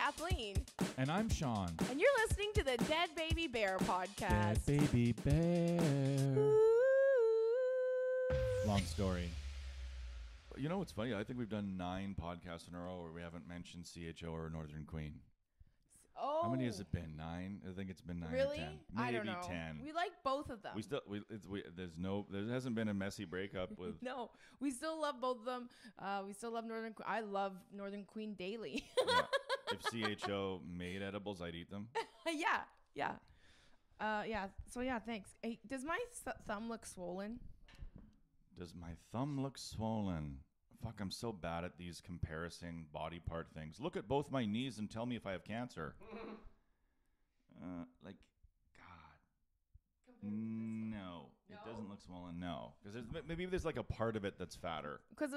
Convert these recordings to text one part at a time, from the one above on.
Kathleen. And I'm Sean. And you're listening to the Dead Baby Bear podcast. Dead Baby Bear. Long story. You know what's funny? I think we've done 9 podcasts in a row where we haven't mentioned CHO or Northern Queen. Oh. How many has it been? 9? I think it's been 9 really? or 10. I don't Maybe know. 10. We like both of them. There hasn't been a messy breakup with. No, we still love both of them. We still love Northern Queen. I love Northern Queen daily. Yeah. If CHO made edibles, I'd eat them. Yeah. So yeah, thanks. Hey, does my thumb look swollen? Does my thumb look swollen? Fuck, I'm so bad at these comparing body part things. Look at both my knees and tell me if I have cancer. God. No, it doesn't look swollen. No, because maybe there's like a part of it that's fatter. Because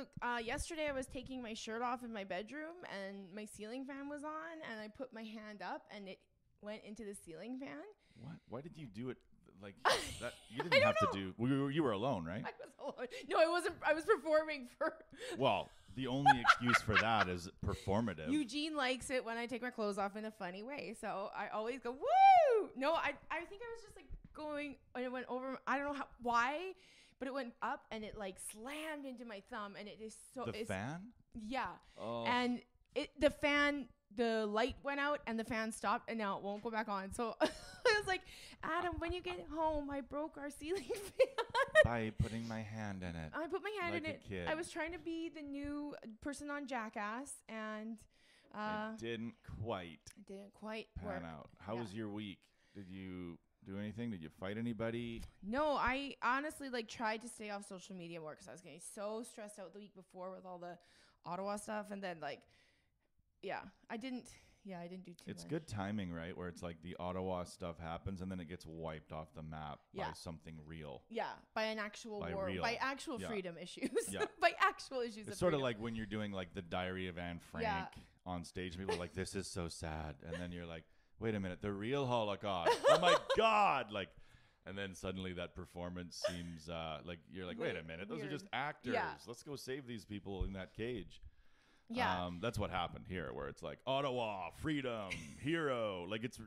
yesterday I was taking my shirt off in my bedroom and my ceiling fan was on, and I put my hand up and it went into the ceiling fan. What? Why did you do it like that? You didn't have to do. You were alone, right? I was alone. No, I wasn't. I was performing for. Well, the only excuse for that is performative. Eugene likes it when I take my clothes off in a funny way, so I always go woo. No, I think I was just like going, and it went over. I don't know why, but it went up and it like slammed into my thumb, and it is so. The fan? Yeah. Oh. And the light went out and the fan stopped and now it won't go back on. So I was like, Adam, when you get home, I broke our ceiling fan. By putting my hand in it. I put my hand like in a it. Kid. I was trying to be the new person on Jackass and it didn't quite pan work. out. How was your week? Did you do anything? Did you fight anybody? No, I honestly tried to stay off social media more because I was getting so stressed out the week before with all the Ottawa stuff, and then I didn't do too much. It's good timing, right? Where it's like the Ottawa stuff happens and then it gets wiped off the map by something real. Yeah, by an actual war, by actual freedom issues. Yeah. By actual issues. It's sort of like when you're doing like the Diary of Anne Frank on stage. People are like, this is so sad. And then you're like, wait a minute, the real Holocaust. Oh my God. And then suddenly that performance seems like you're like, wait a minute, those are just actors. Yeah. Let's go save these people in that cage. Yeah. That's what happened here, where it's like Ottawa, freedom, hero. Like it's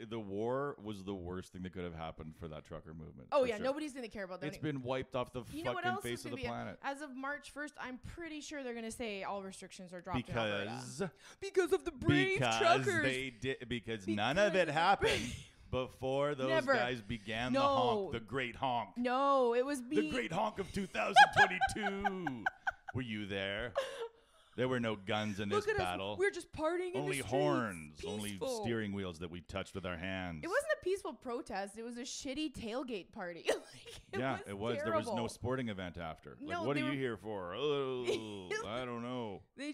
the war was the worst thing that could have happened for that trucker movement. Oh yeah, sure. Nobody's gonna care about that. It's been wiped off the fucking face of the planet. As of March 1st, I'm pretty sure they're gonna say all restrictions are dropped because of the brave truckers. Because none of it happened before those guys began the honk, the great honk. No, it was the great honk of 2022. Were you there? There were no guns in this battle. We're just partying in the streets. Only horns, Peaceful. only steering wheels that we touched with our hands. It wasn't a peaceful protest. It was a shitty tailgate party. It was. There was no sporting event after. No, what are you here for? Oh, I don't know. They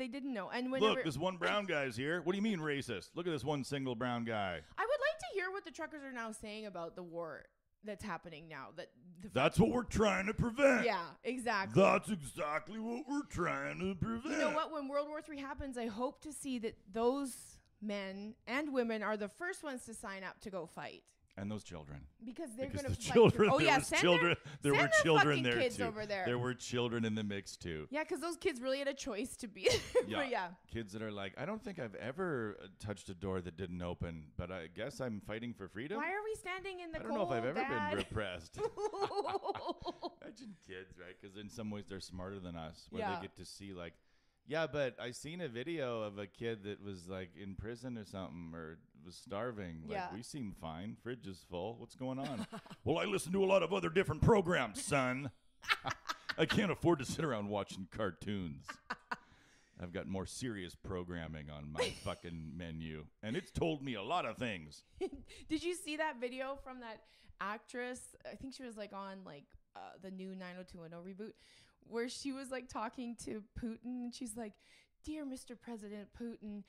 didn't know. And look, this one brown guy's here. What do you mean racist? Look at this one single brown guy. I would like to hear what the truckers are now saying about the war that's happening now. That's what we're trying to prevent. Yeah, exactly. That's exactly what we're trying to prevent. You know what? When World War III happens, I hope to see that those men and women are the first ones to sign up to go fight. And those children. Because they're going to fight. Children, Oh, yeah. There were children there, kids too. Over there. There were children in the mix, too. Yeah, because those kids really had a choice to be there. Yeah. Kids that are like, I don't think I've ever touched a door that didn't open, but I guess I'm fighting for freedom. Why are we standing in the cold, I don't know if I've ever Dad? been repressed. Imagine kids, right? Because in some ways they're smarter than us, where they get to see yeah, but I seen a video of a kid that was in prison or something, or was starving. We seem fine. Fridge is full. What's going on? Well, I listen to a lot of other different programs, son. I can't afford to sit around watching cartoons. I've got more serious programming on my fucking menu, and it's told me a lot of things. Did you see that video from that actress? I think she was on the new 90210 reboot, where she was talking to Putin, and she's like, "Dear Mr. President Putin,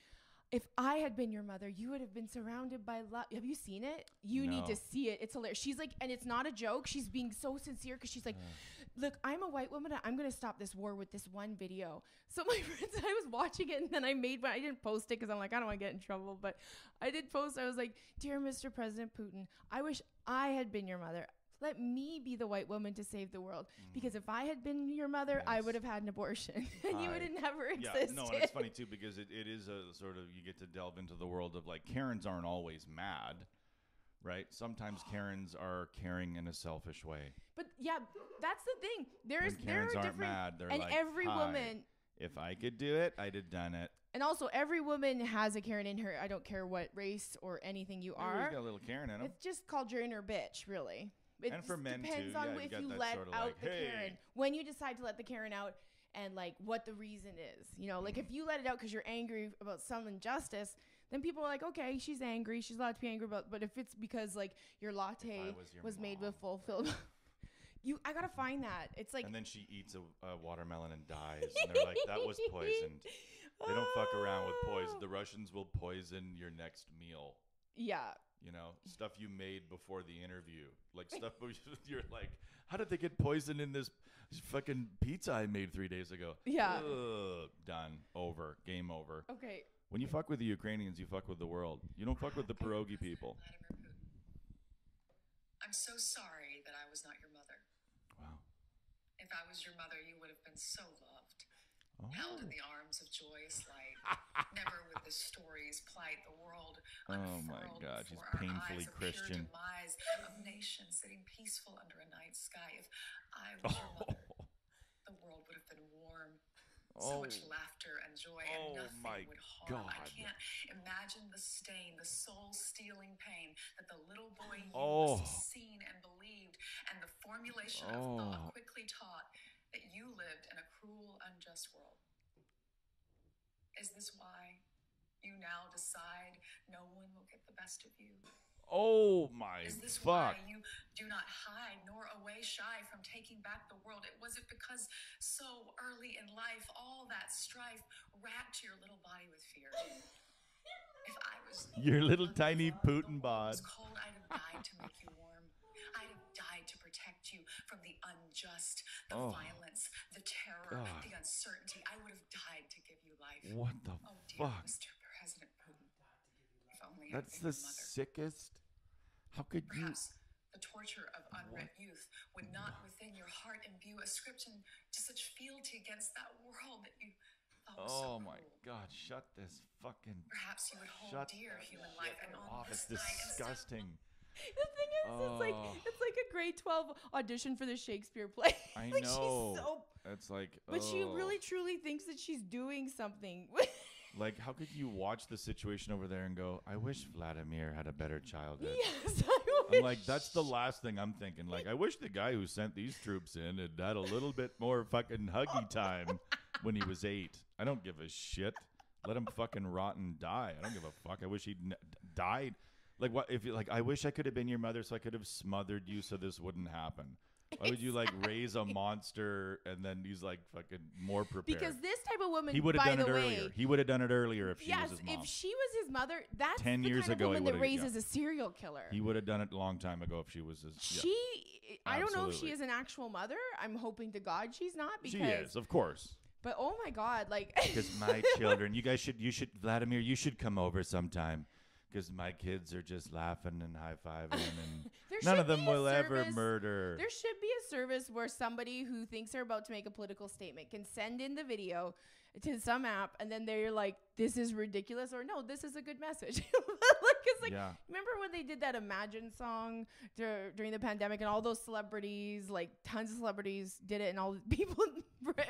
if I had been your mother, you would have been surrounded by love." Have you seen it? You need to see it. It's hilarious. She's and it's not a joke. She's being so sincere because she's like, "Look, I'm a white woman. I'm going to stop this war with this one video." So my friends and I was watching it, and then I made one. I didn't post it because I'm like, I don't want to get in trouble, but I did post. I was like, "Dear Mr. President Putin, I wish I had been your mother. Let me be the white woman to save the world. Because if I had been your mother, I would have had an abortion. And you would have never existed. No, and it's funny, too, because it is a sort of, you get to delve into the world of, like, Karens aren't always mad, right? Sometimes Karens are caring in a selfish way. But, yeah, that's the thing. There are different... mad. They're and like, every woman... If I could do it, I'd have done it. And also, every woman has a Karen in her. I don't care what race or anything you are. Everybody's got a little Karen in them. It's just called your inner bitch, really. It and for men, depends too. on Yeah, if you you got let that sort of out like, the hey. Karen. When you decide to let the Karen out and, like, what the reason is. You know, like, if you let it out because you're angry about some injustice, then people are like, okay, she's angry. She's allowed to be angry about. But if it's because, like, your latte was made with fulfilled... I gotta find that. It's like, and then she eats a watermelon and dies, and they're like, "That was poisoned." They don't fuck around with poison. The Russians will poison your next meal. Yeah. You know, stuff you made before the interview, like stuff you're like, "How did they get poisoned in this fucking pizza I made 3 days ago?" Yeah. Ugh, done. Over. Game over. Okay. When you fuck with the Ukrainians, you fuck with the world. You don't fuck with the pierogi people. Vladimir Putin. I'm so sorry that I was not your mother. Wow. If I was your mother, you would have been so loved, held in the arms of joyous light. Never would the stories plight the world Oh my unfurled God, she's before our painfully eyes, a Christian. pure demise of nations sitting peaceful under a night sky. If I was your mother, the world would have been warm. So much laughter and joy, and nothing would harm. God. I can't imagine the stain, the soul-stealing pain that the little boy you must have seen and believed, and the formulation of thought quickly taught that you lived in a cruel, unjust world. Is this why you now decide no one will get the best of you? Oh my Is this fuck. why you do not hide nor away shy from taking back the world? Was it because so early in life all that strife wrapped your little body with fear? If I was Your little tiny Putin bod bod. was cold, I'd have died to make you warm. I'd have died to protect you from the unjust, the violence, the terror, the uncertainty. I would have died to give you life. What the dear fuck? Mr. President Putin. If only That's I'd the been your mother. sickest. How could you? Perhaps the torture of unread youth would not within your heart imbue a scripture to such fealty against that world that you thought was so My cruel. God! Shut this fucking. Perhaps you would hold Shut dear human life and on off! It's this night instead disgusting. The thing is, it's like a grade 12 audition for the Shakespeare play. I like know. She's so, It's like. but she really truly thinks that she's doing something. Like, how could you watch the situation over there and go, "I wish Vladimir had a better childhood." Yes, I wish. I'm like, that's the last thing I'm thinking. Like, I wish the guy who sent these troops in had a little bit more fucking huggy time when he was 8. I don't give a shit. Let him fucking rot and die. I don't give a fuck. I wish he'd died. Like, what if you like? I wish I could have been your mother, so I could have smothered you, so this wouldn't happen. Why would you like raise a monster and then he's like fucking more prepared? Because this type of woman, He would have by done the it way, earlier. He would have done it earlier if she was his mom. if she was his mother, that's 10 the years kind ago, of he woman that would've- raises a serial killer. He would have done it a long time ago if she was his. She, I don't know if she Absolutely. is an actual mother. I'm hoping to God she's not. Because, She is, of course. But oh my God, like. Because my children, you should, Vladimir, you should come over sometime. Because my kids are just laughing and high-fiving, and none of them will ever murder. There should be a service where somebody who thinks they're about to make a political statement can send in the video to some app, and then they're like, "This is ridiculous," or "No, this is a good message." Remember when they did that Imagine song during the pandemic, and all those celebrities, like tons of celebrities, did it, and all the people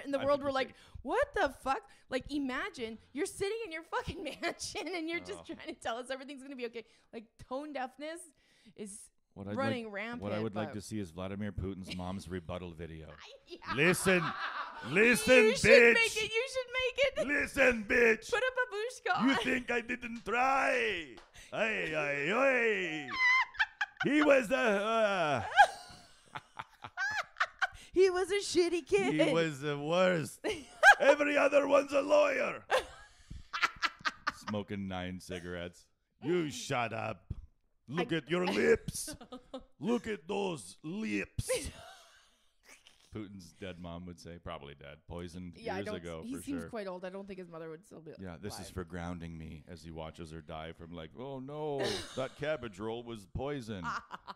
in the world were like, "What the fuck?" Like, imagine you're sitting in your fucking mansion, and you're just trying to tell us everything's gonna be okay. Like, tone deafness is running rampant. What I would like to see is Vladimir Putin's mom's rebuttal video. Yeah. Listen, You bitch. should make it. You should make it. Listen, bitch. Put a babushka on. You think I didn't try? Ay, ay, ay. He was the. He was a shitty kid. He was the worst. Every other one's a lawyer. Smoking 9 cigarettes. You shut up. Look at your lips. Look at those lips. Putin's dead mom would say. Probably dead. Poisoned Yeah, years ago, he for seems sure. quite old. I don't think his mother would still be Yeah, this is alive. for grounding me as he watches her die from like, oh no, that cabbage roll was poison.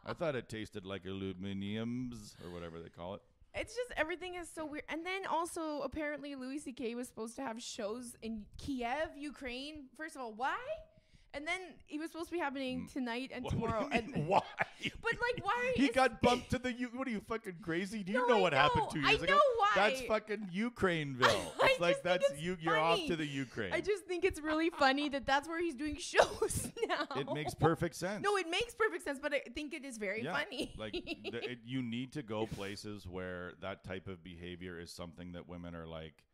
I thought it tasted like aluminiums or whatever they call it. It's just everything is so weird. And then also apparently Louis C.K. was supposed to have shows in Kiev, Ukraine. First of all, why? And then it was supposed to be happening tonight and tomorrow. What do you mean, why? But like, why? He got bumped to the. What are you fucking crazy? Do you No, know I what happened know. 2 years I ago? know why. That's fucking Ukraineville. I It's like just think that's it's you. You're off funny. to the Ukraine. I just think it's really funny that that's where he's doing shows now. It makes perfect sense. No, it makes perfect sense, but I think it is very funny. Like you need to go places where that type of behavior is something that women are like,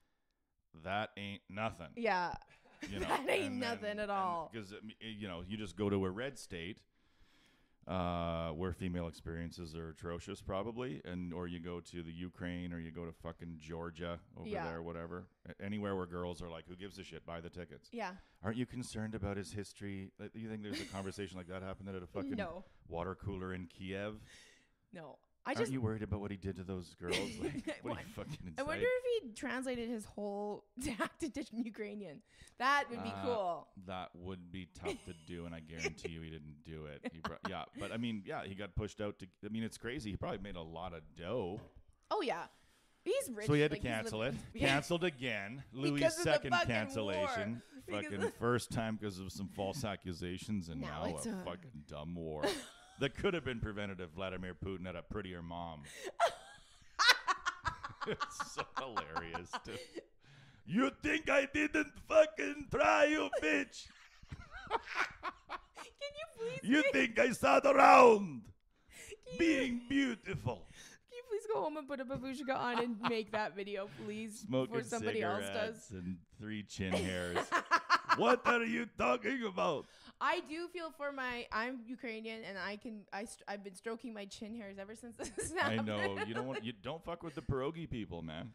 that ain't nothing. Yeah. You know, That ain't nothing at all. Because you know, you just go to a red state where female experiences are atrocious, probably, or you go to the Ukraine, or you go to fucking Georgia over there, whatever. Anywhere where girls are like, "Who gives a shit? Buy the tickets." Yeah. Aren't you concerned about his history? You think there's a conversation like that happened at a fucking water cooler in Kiev? No. Aren't you worried about what he did to those girls? Like, what are you fucking inside? I wonder if he translated his whole act into Ukrainian. That would be cool. That would be tough to do, and I guarantee you he didn't do it. But I mean, he got pushed out to. I mean, it's crazy. He probably made a lot of dough. Oh yeah, he's rich. So he had to cancel it. Canceled again. Louis' second cancellation. Fucking first time because of some false accusations, and now a fucking dumb war. That could have been prevented if Vladimir Putin had a prettier mom. It's so hilarious. You think I didn't fucking try, you bitch? Can you please? You think I sat around being beautiful? Can you please go home and put a babushka on and make that video, please? Smoking before somebody else does. and 3 chin hairs. What are you talking about? I do feel for I'm Ukrainian, and I've been stroking my chin hairs ever since this happened. I know. You don't fuck with the pierogi people, man.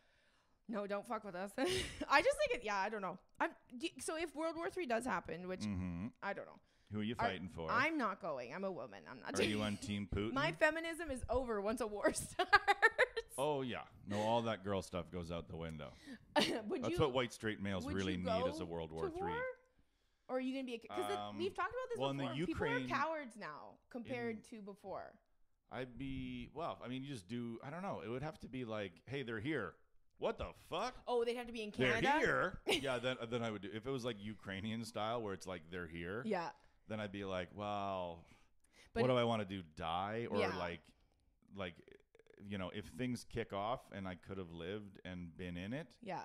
No, don't fuck with us. I just think I don't know. So if World War III does happen, which I don't know. Who are you fighting for? I'm not going. I'm a woman. I'm not. Are you on Team Putin? My feminism is over once a war starts. Oh, yeah. No, all that girl stuff goes out the window. That's what white straight males really need is a World War III. Or are you going to be because we've talked about this before. In the Ukraine, people are cowards now compared to before. I mean, you just do, I don't know. It would have to be like, hey, they're here. What the fuck? Oh, they'd have to be in Canada? They're here. Yeah, then I would do. If it was like Ukrainian style where it's like they're here. Yeah. Then I'd be like, well, what do I want to do? Die? Or like, you know, if things kick off and I could have lived and been in it. Yeah.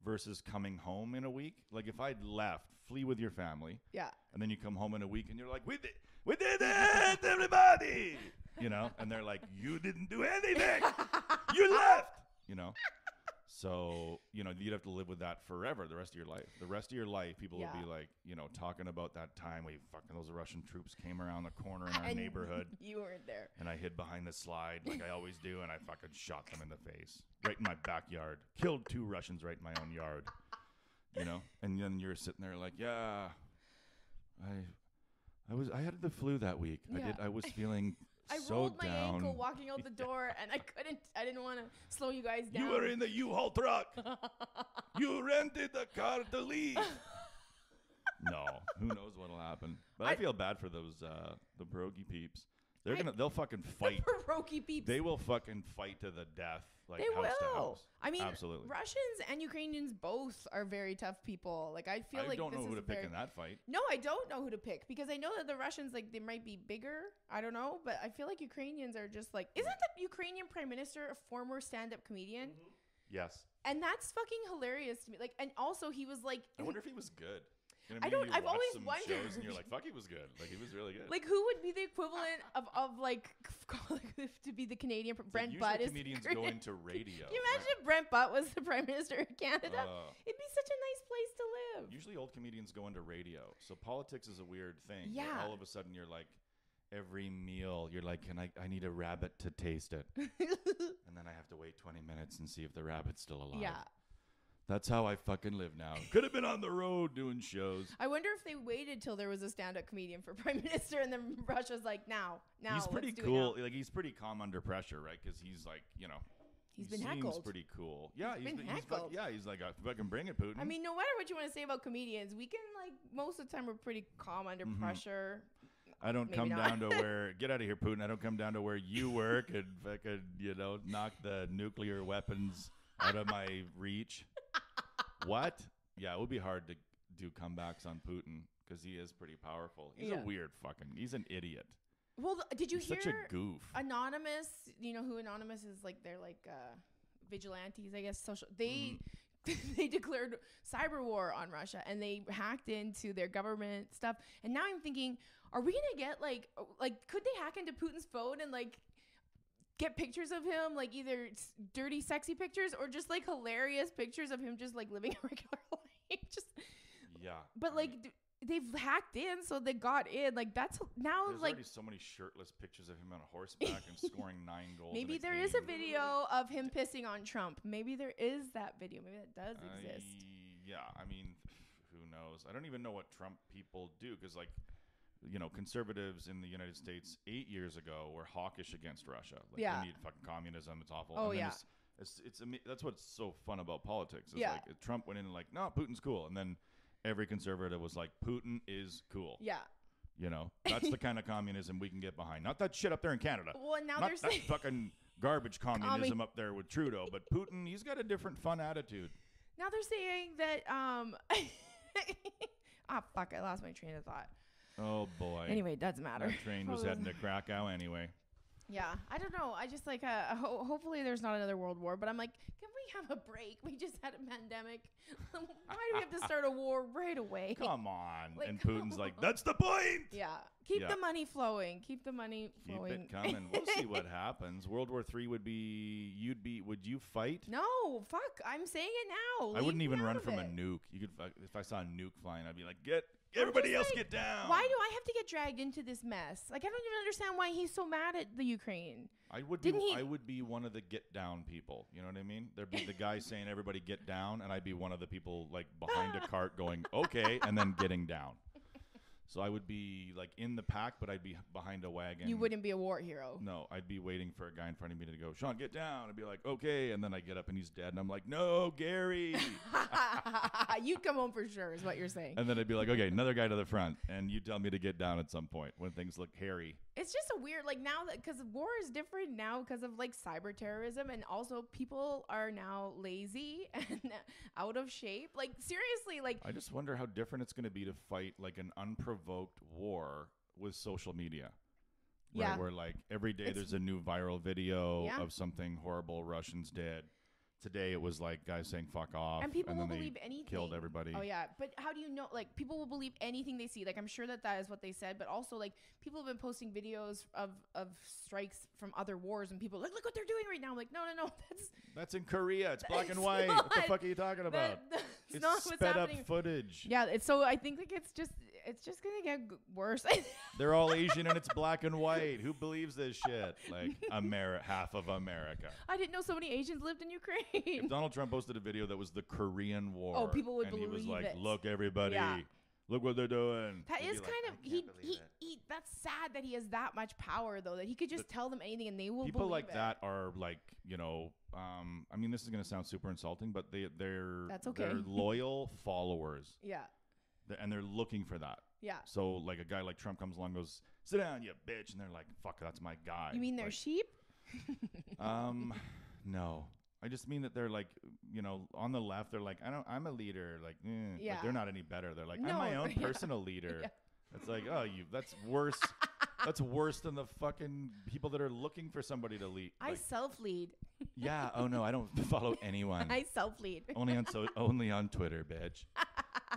Versus coming home in a week. Like if I'd left, flee with your family. Yeah. And then you come home in a week and you're like, we did it, everybody. You know, and they're like, you didn't do anything. You left. You know. So, you know, you'd have to live with that forever, the rest of your life. The rest of your life, people will be like, you know, talking about that time when those Russian troops came around the corner in our neighborhood. You weren't there. And I hid behind the slide like I always do, and I fucking shot them in the face. Right in my backyard. Killed 2 Russians right in my own yard. You know? And then you're sitting there like, yeah, I had the flu that week. Yeah. I was feeling I so rolled my down. ankle walking out the door, and I didn't want to slow you guys down. You were in the U-Haul truck. You rented a car to leave. No, who knows what'll happen. But I feel bad for those the pierogi peeps. They'll fucking fight. The pierogi peeps. They will fucking fight to the death. Like they house will. To house. I mean, absolutely. Russians and Ukrainians both are very tough people. Like I feel like I don't know who to pick in that fight. No, I don't know who to pick because I know that the Russians they might be bigger. I don't know, but I feel like Ukrainians are just like. Isn't the Ukrainian prime minister a former stand-up comedian? Mm-hmm. Yes. And that's fucking hilarious to me. Like, and also he was like. I wonder if he was good. You know, I don't. I've always some wondered. Shows and you're like, fuck, he was good. Like he was really good. Like who would be the equivalent of like to be the Canadian Brent Butt? Comedians go into radio. Can you imagine if Brent Butt was the prime minister of Canada? It'd be such a nice place to live. Usually, old comedians go into radio, so politics is a weird thing. Yeah. All of a sudden, you're like, every meal, you're like, I need a rabbit to taste it, and then I have to wait 20 minutes and see if the rabbit's still alive. Yeah. That's how I fucking live now. Could have been on the road doing shows. I wonder if they waited till there was a stand-up comedian for prime minister, and then Russia's like, now. He's pretty cool. Like he's pretty calm under pressure, right? Because he's like, you know, He's been seems heckled. pretty cool. Yeah, he's been heckled. He's like, fucking bring it, Putin. I mean, no matter what you want to say about comedians, we can like most of the time we're pretty calm under pressure. I don't Maybe come not. down to where get out of here, Putin. I don't come down to where you work and fucking knock the nuclear weapons out of my reach. What? Yeah, it would be hard to do comebacks on Putin because he is pretty powerful. He's a weird fucking. He's an idiot. Well, did you hear such a goof? Anonymous, you know who Anonymous is? Like they're like vigilantes, I guess. Social. They they declared cyber war on Russia and they hacked into their government stuff. And now I'm thinking, are we gonna get like could they hack into Putin's phone and like get pictures of him, like either dirty, sexy pictures or just like hilarious pictures of him just like living a regular life? Just But they've hacked in, so they got in. Like that's now there's like already so many shirtless pictures of him on a horseback and scoring 9 goals. Maybe there is a video of him pissing on Trump. Maybe there is that video. Maybe that does exist. Yeah, I mean, who knows? I don't even know what Trump people do because, like, conservatives in the United States 8 years ago were hawkish against Russia. Like, we need fucking communism. It's awful. Oh, and then it's that's what's so fun about politics. It's like Trump went in and like, no, Putin's cool, and then every conservative was like, Putin is cool. Yeah. That's the kind of communism we can get behind. Not that shit up there in Canada. Well, now not they're that saying fucking garbage communism up there with Trudeau, but Putin, he's got a different fun attitude. now they're saying that fuck, I lost my train of thought. Oh boy. Anyway, it doesn't matter. That train was heading to Krakow anyway. Yeah, I don't know. I just like hopefully there's not another world war, but I'm like, can we have a break? We just had a pandemic. Why do we have to start a war right away? Come on. Like, and Putin's like, that's the point. Yeah. Keep the money flowing. Keep the money flowing. Keep it coming. We'll see what happens. World War III would you fight? No, fuck. I'm saying it now. I wouldn't even run from a it. nuke. You could, if I saw a nuke flying, I'd be like, everybody else get down. Why do I have to get dragged into this mess? Like, I don't even understand why he's so mad at the Ukraine. I would be one of the get down people. You know what I mean? There'd be the guy saying everybody get down, and I'd be one of the people like behind a cart going, okay, and then getting down. So I would be like in the pack, but I'd be behind a wagon. You wouldn't be a war hero. No, I'd be waiting for a guy in front of me to go, Sean, get down. I'd be like, okay. And then I get up and he's dead. And I'm like, no, Gary. You'd come home for sure is what you're saying. And then I'd be like, okay, another guy to the front. And you tell me to get down at some point when things look hairy. It's just a weird, like now that, because war is different now because of like cyber terrorism. And also people are now lazy and out of shape. Like seriously, like. I just wonder how different it's going to be to fight like an unprovoked war with social media. Right? Yeah. Where like every day there's a new viral video of something horrible Russians did. Today it was like guys saying fuck off. And people will then believe they anything. Killed everybody. Oh, yeah. But how do you know? Like, people will believe anything they see. Like, I'm sure that is what they said. But also, like, people have been posting videos of strikes from other wars. And people are like, look what they're doing right now. I'm like, no. That's in Korea. It's black and white. What the fuck are you talking about? It's not what's sped happening. up footage. Yeah. So I think, like, it's just going to get worse. They're all Asian and it's black and white. Who believes this shit? Like, half of America. I didn't know so many Asians lived in Ukraine. If Donald Trump posted a video that was the Korean War. Oh, people would and believe he was like, it. look, everybody. Yeah. Look what they're doing. That They'd is be kind like, of I can't believe it. that's sad that he has that much power though, that he could just tell them anything and they will people believe like it. that are like, I mean, this is going to sound super insulting, but they're That's okay. They're loyal followers. Yeah. And they're looking for that. Yeah. So like a guy like Trump comes along and goes, sit down, you bitch. And they're like, fuck, that's my guy. You mean they're like, sheep? No. I just mean that they're like, on the left, they're like, I'm a leader. Like, like they're not any better. They're like, I'm my own personal leader. Yeah. It's like, that's worse. That's worse than the fucking people that are looking for somebody to lead. I self-lead. Yeah. Oh no, I don't follow anyone. I self-lead. only on Twitter, bitch.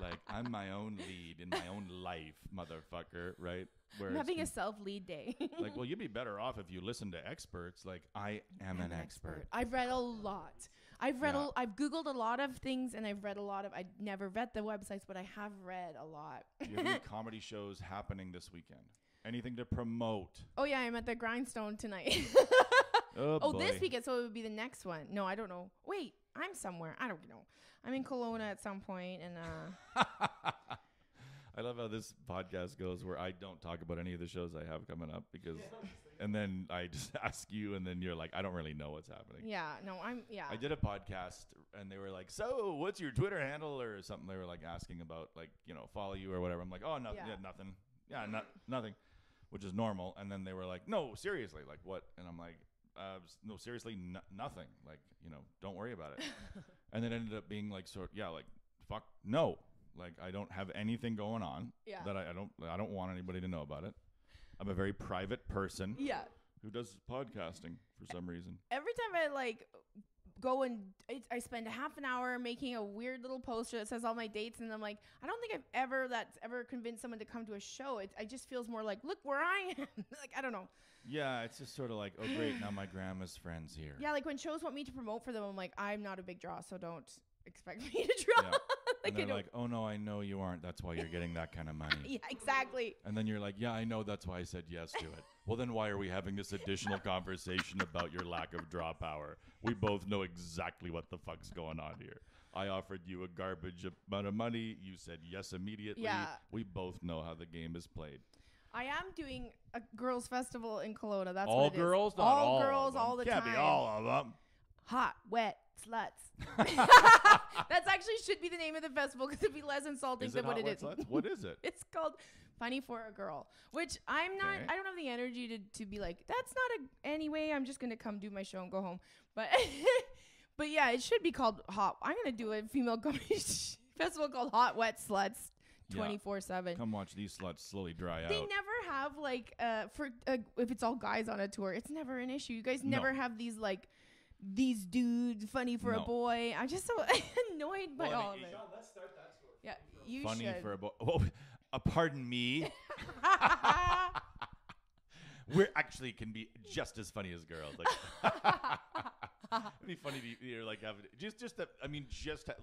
Like, I'm my own lead in my own life, motherfucker. Right? I'm having a self-lead day. Like, well, you'd be better off if you listen to experts. Like, I am an expert. I've read a lot. I've Googled a lot of things, and I've read a lot of. I never read the websites, but I have read a lot. Do you have any comedy shows happening this weekend? Anything to promote? Oh yeah, I'm at the Grindstone tonight. Oh, this weekend, so it would be the next one. No, I don't know. Wait, I'm somewhere. I don't know. I'm in Kelowna at some point, and I love how this podcast goes where I don't talk about any of the shows I have coming up because, and then I just ask you, and then you're like, I don't really know what's happening. Yeah, no, I did a podcast, and they were like, so what's your Twitter handle or something? They were like asking about like, follow you or whatever. I'm like, oh, nothing. Yeah, nothing. Yeah, nothing, which is normal. And then they were like, no, seriously, like what? And I'm like, no, seriously, nothing. Like, don't worry about it. And it ended up being like, fuck, no. Like, I don't have anything going on that I don't want anybody to know about it. I'm a very private person who does podcasting for some reason. Every time I go and I spend a half an hour making a weird little poster that says all my dates, and I'm like, I don't think that's ever convinced someone to come to a show. It just feels more like, look where I am. Like, I don't know. Yeah, it's just sort of like, oh great, now my grandma's friend's here. Yeah, like when shows want me to promote for them, I'm like, I'm not a big draw, so don't expect me to draw. Yeah. And they're like, oh no, I know you aren't. That's why you're getting that kind of money. Yeah, exactly. And then you're like, yeah, I know. That's why I said yes to it. Well, then why are we having this additional conversation about your lack of draw power? We both know exactly what the fuck's going on here. I offered you a garbage amount of money. You said yes immediately. Yeah. We both know how the game is played. I am doing a girls' festival in Kelowna. That's all what it girls? is. Not all girls, all the time. Can't be all of them. Hot, wet, sluts. That's actually should be the name of the festival because it'd be less insulting than what it is. Sluts? What is it? It's called Funny for a Girl, which I'm not. Okay. I don't have the energy to be like, that's not anyway. I'm just gonna come do my show and go home. But but yeah, it should be called Hot. I'm gonna do a female comedy festival called Hot Wet Sluts. 24/7. Come watch these sluts slowly dry out. They never have if it's all guys on a tour, it's never an issue. You guys never have these dudes funny for a boy. I'm just so annoyed by all of it. Sean, let's start that tour. Yeah, you funny should. for a boy. Oh, pardon me. We actually can be just as funny as girls. Like, it'd be funny to have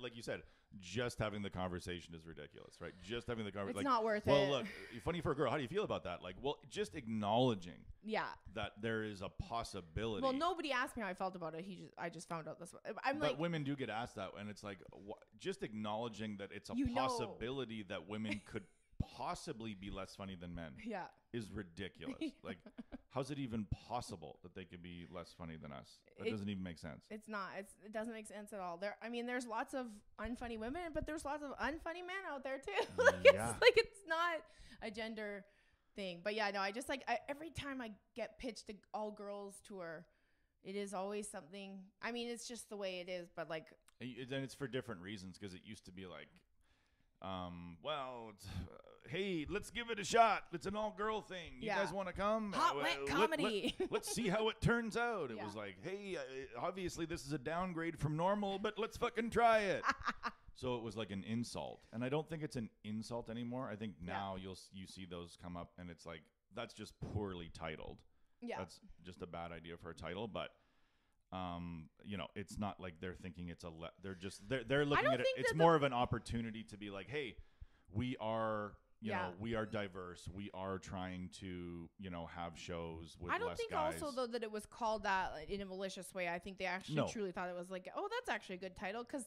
like you said, just having the conversation is ridiculous, right? Just having the conversation. It's not worth it. Well, look, you're funny for a girl. How do you feel about that? Like, well, just acknowledging. Yeah. That there is a possibility. Well, nobody asked me how I felt about it. I just found out this one. But women do get asked that, and it's like just acknowledging that it's a possibility that women could possibly be less funny than men is ridiculous. Like, how's it even possible that they could be less funny than us? That doesn't even make sense. It's not. It doesn't make sense at all. There's lots of unfunny women, but there's lots of unfunny men out there too. It's not a gender thing. But yeah, no, I just every time I get pitched an all girls tour, it is always something. I mean, it's just the way it is. But then it's for different reasons, because it used to be like, hey, let's give it a shot. It's an all-girl thing. You guys want to come? Hot wet comedy. Let's see how it turns out. It was like, hey, obviously this is a downgrade from normal, but let's fucking try it. So it was like an insult, and I don't think it's an insult anymore. I think now you see those come up, and it's like, that's just poorly titled. Yeah, that's just a bad idea for a title, but. It's not like they're thinking it's they're looking at it. It's more of an opportunity to be like, hey, we are, we are diverse. We are trying to, have shows with less guys. I don't think also though that it was called that in a malicious way. I think they actually truly thought it was like, oh, that's actually a good title. Cause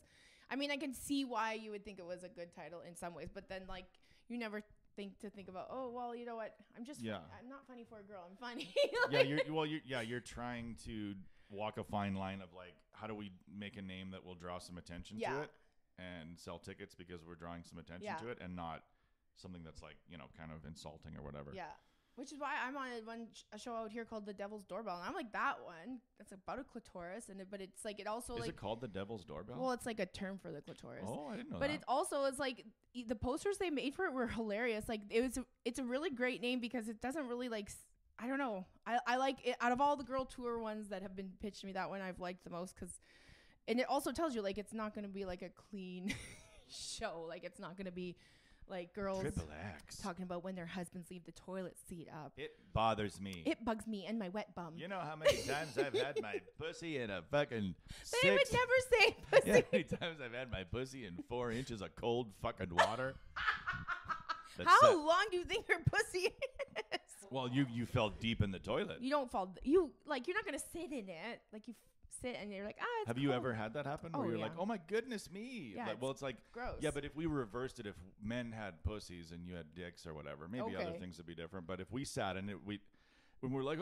I mean, I can see why you would think it was a good title in some ways, but then you never think about, oh, well, you know what? I'm not funny for a girl. I'm funny. You're trying to walk a fine line of like, how do we make a name that will draw some attention to it and sell tickets because we're drawing some attention to it, and not something that's like, kind of insulting or whatever. Yeah. Which is why I'm on a show out here called The Devil's Doorbell, and I'm like, that one, it's about a clitoris, but it's like, it also is it called The Devil's Doorbell? Well, it's like a term for the clitoris. Oh, I didn't know that. But it also is like, the posters they made for it were hilarious. Like, it's a really great name because it doesn't really like, I don't know. I like it. Out of all the girl tour ones that have been pitched to me, that one I've liked the most, and it also tells you like it's not going to be like a clean show. Like, it's not going to be like girls talking about when their husbands leave the toilet seat up. It bothers me. It bugs me and my wet bum. You know how many times I've had my pussy in a fucking They would never say pussy. You know how many times I've had my pussy in 4 inches of cold fucking water? How long do you think her pussy is? Well, you fell deep in the toilet. You don't fall. You're not gonna sit in it. Like you sit and you're like, it's Have you ever had that happen where you're like, oh my goodness me? Yeah, Like, well, it's like gross. Yeah, but if we reversed it, if men had pussies and you had dicks or whatever, maybe other things would be different. But if we sat in it, when we're like,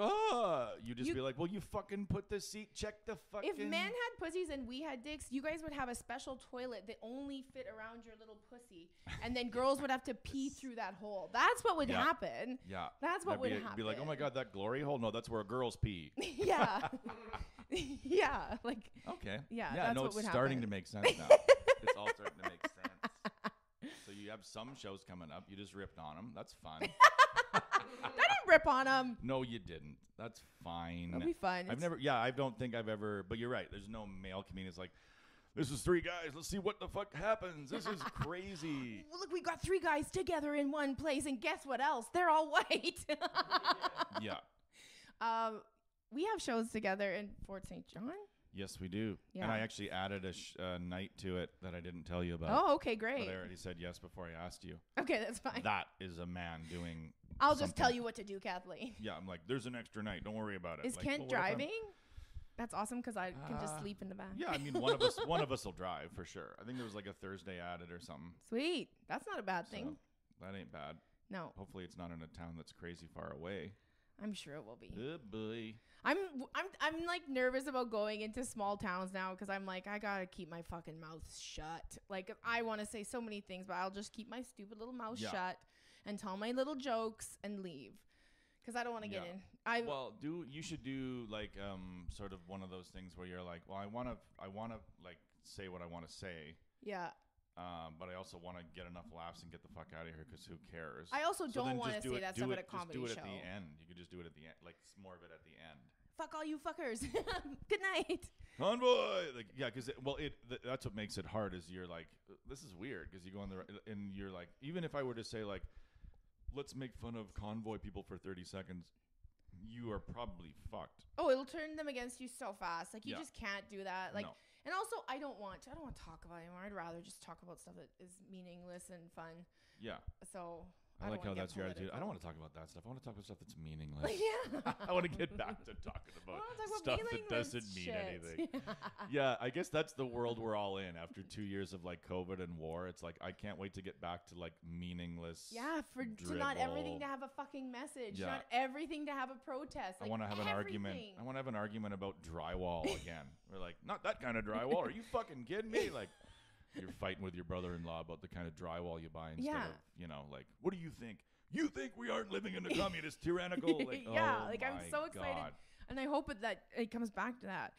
you just be like, well, you fucking put the seat, check the fucking. If men had pussies and we had dicks, you guys would have a special toilet that only fit around your little pussy, and then girls would have to pee through that hole. That's what would happen. Yeah, that's what would happen. Be like, oh my god, that glory hole? No, that's where girls pee. Yeah, yeah, like okay, yeah. That's what it's would starting happen. to make sense now. It's all starting to make sense. So you have some shows coming up. You just ripped on them. That's fun. I didn't rip on them. No, you didn't. That's fine. It'll be fun. I don't think I've ever, but you're right. There's no male comedians like, this is 3 guys. Let's see what the fuck happens. This is crazy. Well, look, we got 3 guys together in one place, and guess what else? They're all white. Yeah. We have shows together in Fort St. John. Yes, we do. Yeah. And I actually added a night to it that I didn't tell you about. Oh, okay, great. But I already said yes before I asked you. Okay, that's fine. That is a man doing I'll just tell you what to do, Kathleen. Yeah, I'm like, there's an extra night. Don't worry about it. Is like, Kent driving? That's awesome because I can just sleep in the back. Yeah, I mean, one of us will drive for sure. I think there was like a Thursday added or something. Sweet. That's not a bad thing. So, that ain't bad. No. Hopefully it's not in a town that's crazy far away. I'm sure it will be. Oh boy. I'm like nervous about going into small towns now because I'm like, I gotta keep my fucking mouth shut. Like, I want to say so many things, but I'll just keep my stupid little mouth shut and tell my little jokes and leave because I don't want to get in. You should do like sort of one of those things where you're like, well, I want to like say what I want to say. Yeah. But I also want to get enough laughs and get the fuck out of here because who cares? I also don't want to say that stuff at a comedy show. Just do it at the end. You could just do it at the end, like more of it at the end. Fuck all you fuckers. Good night. Convoy. Like, yeah, because that's what makes it hard is you're like, this is weird because you go on and you're like, even if I were to say like, let's make fun of convoy people for 30 seconds, you are probably fucked. Oh, it'll turn them against you so fast. Like, you just can't do that. Like, no. And also, I don't want to talk about it anymore. I'd rather just talk about stuff that is meaningless and fun. Yeah. So I like how that's your attitude. I don't want to talk about that stuff. I want to talk about stuff that's meaningless. Yeah. I want to get back to talking about stuff that doesn't mean anything. Yeah, I guess that's the world we're all in after 2 years of like COVID and war. It's like I can't wait to get back to like meaningless. Yeah, to not everything to have a fucking message. Yeah. Not everything to have a protest. Like, I want to have an argument. I want to have an argument about drywall again. We're like, not that kind of drywall. Are you fucking kidding me? Like, you're fighting with your brother-in-law about the kind of drywall you buy instead of, like, what do you think? You think we aren't living in a communist tyrannical? Like, I'm so excited. God. And I hope that it comes back to that.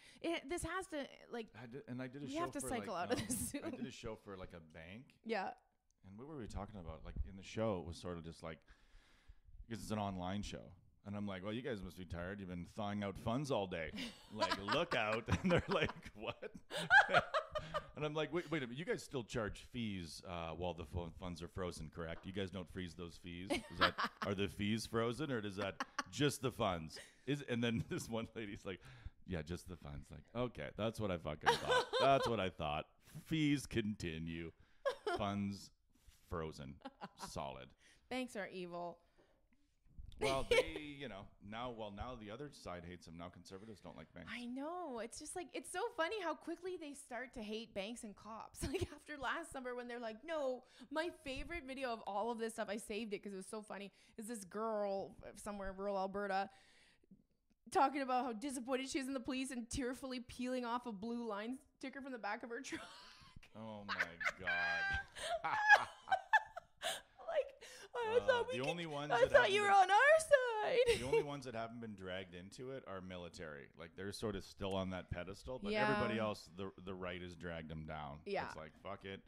This has to, like, I did a show you have to cycle out of this soon. I did a show for, like, a bank. Yeah. And what were we talking about? Like, in the show, it was sort of just like, because it's an online show. And I'm like, well, you guys must be tired. You've been thawing out funds all day. Like, look out. And they're like, what? And I'm like, wait a minute. You guys still charge fees while the funds are frozen, correct? You guys don't freeze those fees? Are the fees frozen, or is that just the funds? And then this one lady's like, yeah, just the funds. Like, okay, that's what I fucking thought. That's what I thought. Fees continue. Funds frozen. Solid. Banks are evil. Well, they, now the other side hates them. Now conservatives don't like banks. I know. It's just like, it's so funny how quickly they start to hate banks and cops. Like after last summer when they're like, no, my favorite video of all of this stuff, I saved it because it was so funny, is this girl somewhere in rural Alberta talking about how disappointed she is in the police and tearfully peeling off a blue line sticker from the back of her truck. Oh my God. I thought you were on our side. The only ones that haven't been dragged into it are military. Like they're sort of still on that pedestal, but everybody else, the right has dragged them down. Yeah. It's like, fuck it.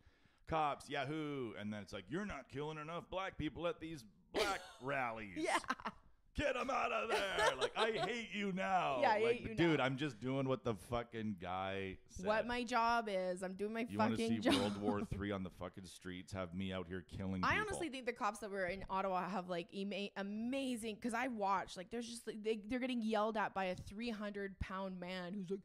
Cops, yahoo. And then it's like, you're not killing enough black people at these black rallies. Yeah. Get them out of there. Like, I hate you now. Yeah, I like, hate you dude, now. I'm just doing what the fucking guy said. What my job is. I'm doing my you fucking job. You want to see World War III on the fucking streets, have me out here killing people. I honestly think the cops that were in Ottawa have like amazing, because I watched, like there's just, they're getting yelled at by a 300-pound man who's like,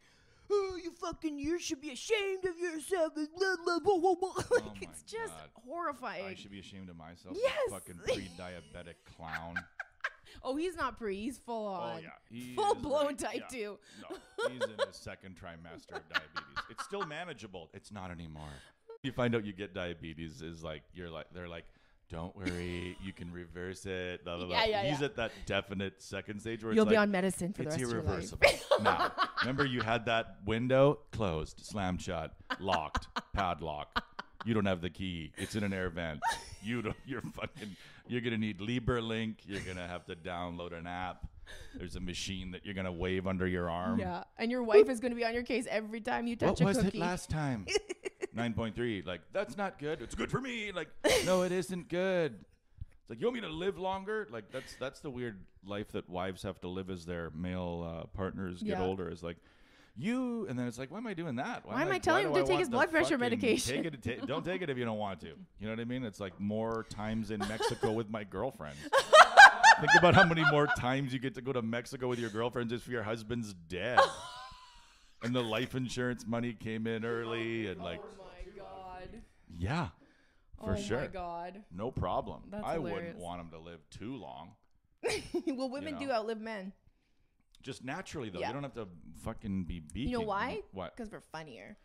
oh, you should be ashamed of yourself. Like, it's just horrifying. I should be ashamed of myself. Yes. You fucking pre-diabetic clown. Oh, he's not pre. He's full on. Oh, yeah. He Full is blown right. type Yeah. 2. No, he's in his second trimester of diabetes. It's still manageable. It's not anymore. You find out you get diabetes is like, they're like, don't worry, you can reverse it. Blah, blah, blah. He's at that definite second stage where You'll it's be like, on medicine for the it's rest irreversible. of your life. Now, remember you had that window closed, slammed shut, locked, padlock. You don't have the key. It's in an air vent. You're gonna need LiberLink. You're gonna have to download an app. There's a machine that you're gonna wave under your arm. Yeah, and your wife is going to be on your case every time you touch a cookie. What was it last time? 9.3. Like, that's not good. It's good for me. Like, no, it isn't good. It's like, you want me to live longer? Like, that's the weird life that wives have to live as their male partners get older. Is like, and then it's like, why am I doing that? Why am I telling him to take his blood pressure medication? Don't take it if you don't want to. You know what I mean? It's like more times in Mexico with my girlfriends. Think about how many more times you get to go to Mexico with your girlfriend just for your husband's dead. And the life insurance money came in early and like. Oh my God. Yeah, for sure. Oh my God. No problem. That's I hilarious. wouldn't want him to live too long. Well, women do outlive men. Just naturally, though. Yeah. You don't have to fucking be beaking. You know why? What? Because we're funnier.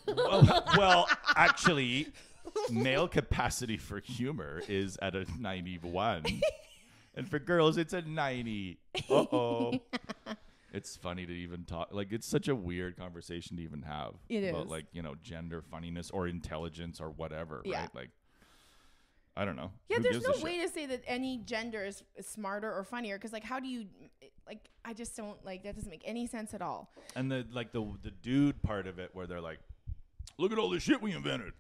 Well, actually, male capacity for humor is at a 91. And for girls, it's a 90. Uh-oh. It's funny to even talk. Like, it's such a weird conversation to even have. It about, is. like, gender funniness or intelligence or whatever, Yeah. right? Like, I don't know. Yeah, Who there's gives a no shit? way to say that any gender is smarter or funnier. Because, like, how do you... Like, I just don't... Like, that doesn't make any sense at all. And the dude part of it where they're like, look at all this shit we invented.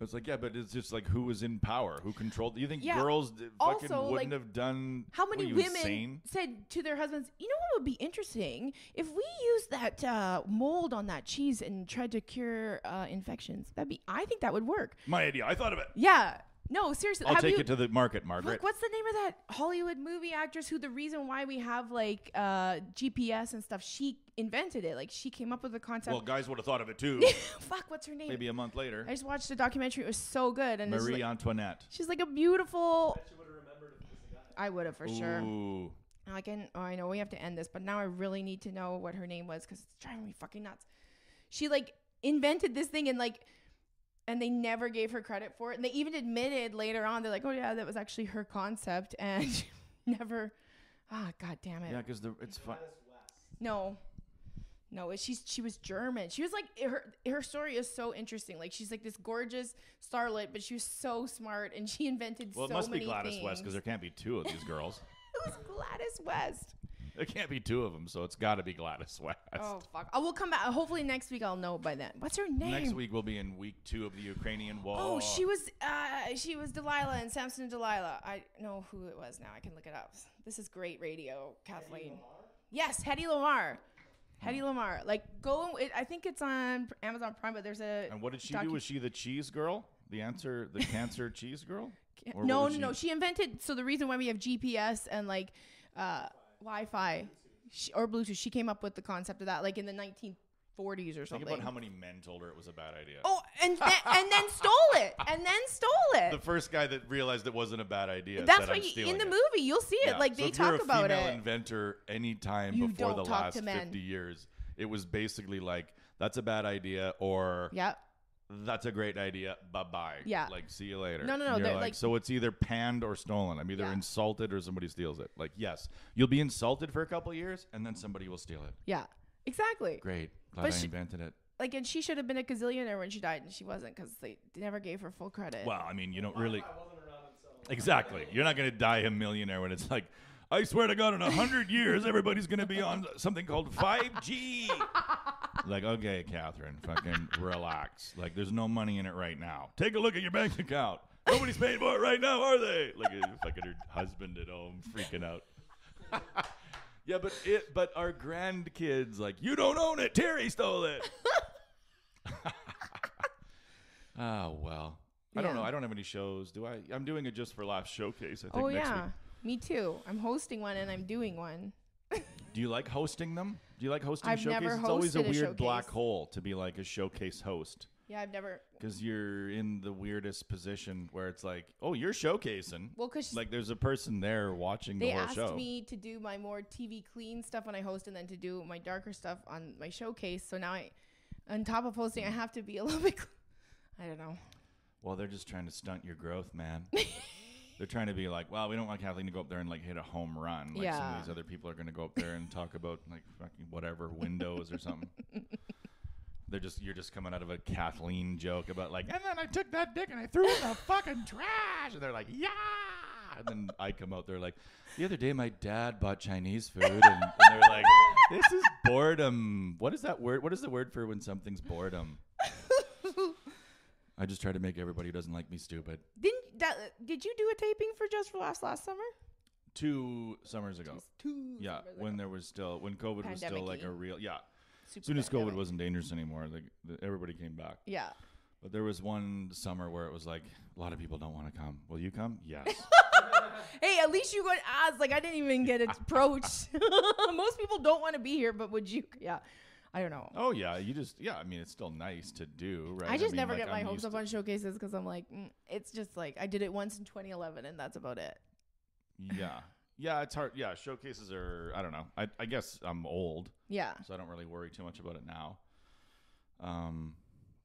It's like, yeah, but it's just like who was in power, who controlled. You think girls fucking Also, wouldn't have done? How many what, women insane? said to their husbands, you know what would be interesting? If we used that mold on that cheese and tried to cure infections. I think that would work. My idea. I thought of it. Yeah. No, seriously. I'll take it to the market, Margaret. Look, what's the name of that Hollywood movie actress who the reason why we have like GPS and stuff, she invented it. Like she came up with the concept. Well, guys would have thought of it too. Fuck, what's her name? Maybe a month later. I just watched the documentary. It was so good. And Marie Antoinette. She's like a beautiful. I bet you would have remembered if it was a guy. I would have for sure. Ooh. I know we have to end this, but now I really need to know what her name was because it's driving me fucking nuts. She like invented this thing and they never gave her credit for it. And they even admitted later on, they're like, oh yeah, that was actually her concept and never. God damn it. Yeah, because it's fun. No, she was German. She was like, her story is so interesting. Like she's like this gorgeous starlet, but she was so smart and she invented so many things. Well, it must be Gladys West because there can't be two of these girls. It was Gladys West. There can't be two of them, so it's got to be Gladys West. Oh, fuck. I will come back. Hopefully next week I'll know by then. What's her name? Next week we'll be in week 2 of the Ukrainian war. Oh, she was Delilah and Samson and Delilah. I know who it was now. I can look it up. This is great radio, Kathleen. Yes, Hedy Lamarr. Hedy Lamarr. Like, I think it's on Amazon Prime, but there's a... And what did she do? Was she the cheese girl? The cancer cheese girl? Or No. She invented... So the reason why we have GPS and, like, Wi-Fi or Bluetooth, she came up with the concept of that, like, in the 1940s or something. Think about how many men told her it was a bad idea. Oh, and then stole it. The first guy that realized it wasn't a bad idea. That's said, why in the movie you'll see it. Yeah. Like so they if you're talk about a female it. inventor anytime You before the don't talk last to men. 50 years, it was basically like that's a bad idea or that's a great idea. Bye-bye. Yeah. Like, see you later. No. And you're like, so it's either panned or stolen. I'm either insulted or somebody steals it. Like, yes, you'll be insulted for a couple of years and then somebody will steal it. Yeah, exactly. Great. Glad But I invented it. Like, and she should have been a gazillionaire when she died, and she wasn't because they never gave her full credit. Well, I mean, you don't really. I wasn't around until... Exactly. You're not going to die a millionaire when it's like, I swear to God, in 100 years, everybody's going to be on something called 5G. Like, okay, Catherine, fucking relax. Like, there's no money in it right now. Take a look at your bank account. Nobody's paying for it right now, are they? Like, fucking her husband at home freaking out. Yeah, but our grandkids, like, you don't own it. Terry stole it. Oh, well. I don't know. I don't have any shows. Do I? I'm doing a Just for Laughs showcase, I think, next week. Me too. I'm hosting one and I'm doing one. Do you like hosting them? Do you like hosting I've showcases? never It's always a hosted a weird black showcase. hole to be like a showcase host. Yeah, I've never. Because you're in the weirdest position where it's like, oh, you're showcasing. Well, because like there's a person there watching the whole show. They asked me to do my more TV clean stuff when I host, and then to do my darker stuff on my showcase. So now on top of hosting, I have to be a little bit. I don't know. Well, they're just trying to stunt your growth, man. They're trying to be like, well, we don't want Kathleen to go up there and like hit a home run. Like some of these other people are going to go up there and talk about like fucking whatever Windows or something. You're just coming out of a Kathleen joke about like, and then I took that dick and I threw it in the fucking trash. And they're like, yeah. And then I come out there like, the other day my dad bought Chinese food and they're like, this is boredom. What is that word? What is the word for when something's boredom? I just try to make everybody who doesn't like me stupid. Did you do a taping for Just for Laughs last summer? 2 summers ago. Yeah, when there was still, when COVID was still like a real, as soon as COVID wasn't dangerous anymore, like everybody came back. Yeah. But there was one summer where it was like, a lot of people don't want to come. Will you come? Yes. Hey, at least you got asked. Like, I didn't even get approached. Most people don't want to be here, but would you? Yeah. I don't know. Oh, yeah. I mean, it's still nice to do, right? I just never get my hopes up on showcases because I'm like, it's just like, I did it once in 2011 and that's about it. Yeah. Yeah, it's hard. Yeah, showcases are, I don't know. I guess I'm old. Yeah. So I don't really worry too much about it now.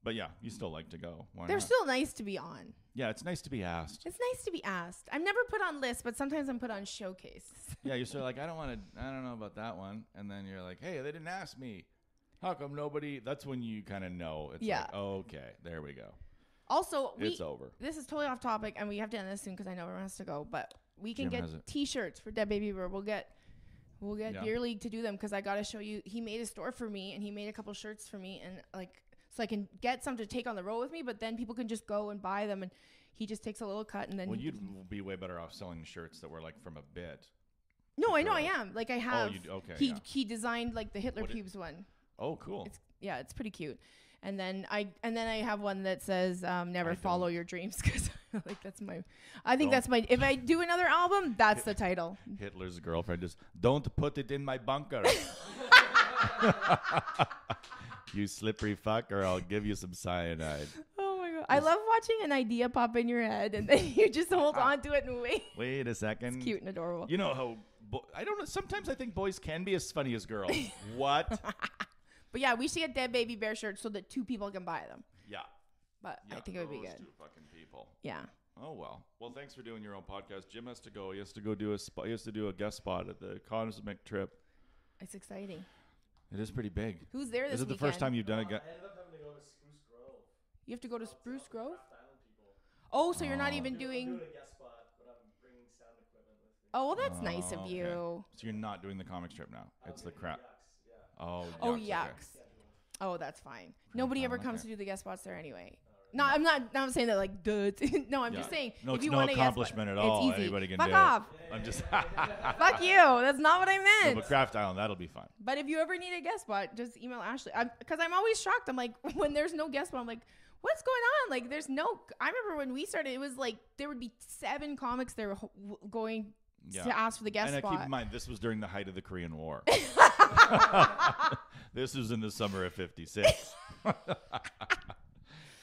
But yeah, you still like to go. Why They're not? still nice to be on. Yeah, it's nice to be asked. It's nice to be asked. I'm never put on lists, but sometimes I'm put on showcase. Yeah, you're sort of like, I don't know about that one. And then you're like, hey, they didn't ask me. How come nobody? That's when you kind of know. It's like, oh, okay, there we go. Also, it's over. This is totally off topic, and we have to end this soon because I know everyone has to go. But we can get T-shirts for Dead Baby Bear. We'll get Beer League to do them because I got to show you. He made a store for me, and he made a couple shirts for me, and like so I can get some to take on the road with me. But then people can just go and buy them, and he just takes a little cut, and then. Well, you'd be way better off selling shirts that were like from a bit. No, I know I am. Like I have. Oh, okay. He designed like the Hitler pubes one. Oh, cool. It's pretty cute. And then I have one that says never follow your dreams because like that's my if I do another album, that's the title. Hitler's girlfriend just don't put it in my bunker. You slippery fuck, or I'll give you some cyanide. Oh my god. I love watching an idea pop in your head and then you just hold on to it and wait a second. It's cute and adorable. You know how I don't know, sometimes I think boys can be as funny as girls. What? But yeah, we should get Dead Baby Bear shirts so that 2 people can buy them. Yeah. But I think it would be good. 2 fucking people. Yeah. Oh well. Well, thanks for doing your own podcast. Jim has to go. He has to go do a guest spot at the Cosmic Trip. It's exciting. It is pretty big. Who's there this weekend? Is it the first time you've done a I ended up having to go to Spruce Grove. You have to go to Spruce Grove? Oh, so you're not even doing... I'm doing a guest spot, but I'm bringing sound equipment with me. Oh, well, that's nice of you. So you're not doing the comic strip now. It's the crap. Yucks, Oh, yucks. Okay. Oh, that's fine. Nobody ever comes to do the guest spots there anyway. No, I'm not saying that like, duh. No, I'm just saying. No, if you it's no want accomplishment at all. It's easy. Anybody can Fuck do off. it. I'm just. Fuck you. That's not what I meant. No, but Craft Island, that'll be fun. But if you ever need a guest spot, just email Ashley. Because I'm always shocked. I'm like, when there's no guest spot, I'm like, what's going on? Like, there's no. I remember when we started, it was like there would be 7 comics there going to ask for the guest spot. And keep in mind, this was during the height of the Korean War. This was in the summer of '56.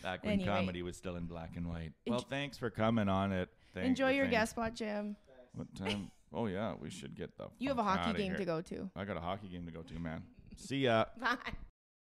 Back when comedy was still in black and white. Well, thanks for coming on it. Enjoy your guest spot, Jim. What time? Oh, yeah, we should get the You have a hockey game to go to. I got a hockey game to go to, man. See ya. Bye.